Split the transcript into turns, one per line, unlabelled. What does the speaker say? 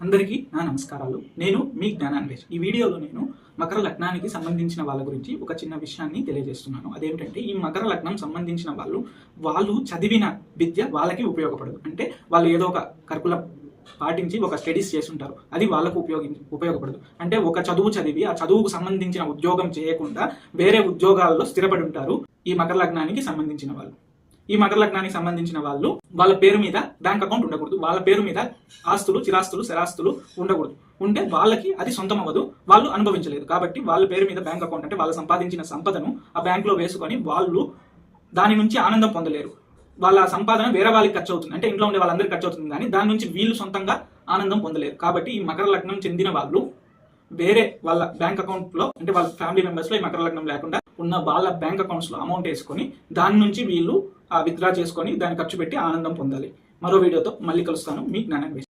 అందరికీ నా నమస్కారాలు. నేను మీ జ్ఞానాన్వేష్. ఈ వీడియోలో నేను మకర లగ్నానికి సంబంధించిన వాళ్ళ గురించి ఒక చిన్న విషయాన్ని తెలియజేస్తున్నాను. అదేమిటంటే ఈ మకర లగ్నం సంబంధించిన వాళ్ళు చదివిన విద్య వాళ్ళకి ఉపయోగపడదు. అంటే వాళ్ళు ఏదో ఒక కరికులం పాటించి ఒక స్టడీస్ చేస్తుంటారు, అది వాళ్ళకు ఉపయోగపడదు. అంటే ఒక చదువు చదివి ఆ చదువుకు సంబంధించిన ఉద్యోగం చేయకుండా వేరే ఉద్యోగాల్లో స్థిరపడి ఉంటారు ఈ మకర లగ్నానికి సంబంధించిన వాళ్ళు. ఈ మకర లగ్నానికి సంబంధించిన వాళ్ళు వాళ్ళ పేరు మీద బ్యాంక్ అకౌంట్ ఉండకూడదు, వాళ్ళ పేరు మీద ఆస్తులు, చిరాస్తులు, స్థిరాస్తులు ఉండకూడదు. ఉంటే వాళ్ళకి అది సొంతం అవ్వదు, వాళ్ళు అనుభవించలేదు. కాబట్టి వాళ్ళ పేరు మీద బ్యాంక్ అకౌంట్ అంటే వాళ్ళు సంపాదించిన సంపదను ఆ బ్యాంకులో వేసుకొని వాళ్ళు దాని నుంచి ఆనందం పొందలేరు. వాళ్ళ సంపాదన వేరే వాళ్ళకి ఖర్చు అవుతుంది, అంటే ఇంట్లో ఉండే వాళ్ళందరికీ ఖర్చు అవుతుంది, కానీ దాని నుంచి వీళ్ళు సొంతంగా ఆనందం పొందలేరు. కాబట్టి ఈ మకర లగ్నం చెందిన వాళ్ళు వేరే వాళ్ళ బ్యాంక్ అకౌంట్ లో, అంటే వాళ్ళ ఫ్యామిలీ మెంబర్స్ లో ఈ మకర లగ్నం లేకుండా ఉన్న వాళ్ళ బ్యాంక్ అకౌంట్స్ లో అమౌంట్ వేసుకొని దాని నుంచి వీళ్ళు విత్డ్రా చేసుకొని దాన్ని ఖర్చు పెట్టి ఆనందం పొందాలి. మరో వీడియోతో మళ్ళీ కలుస్తాను. మీ జ్ఞానాన్వేష్.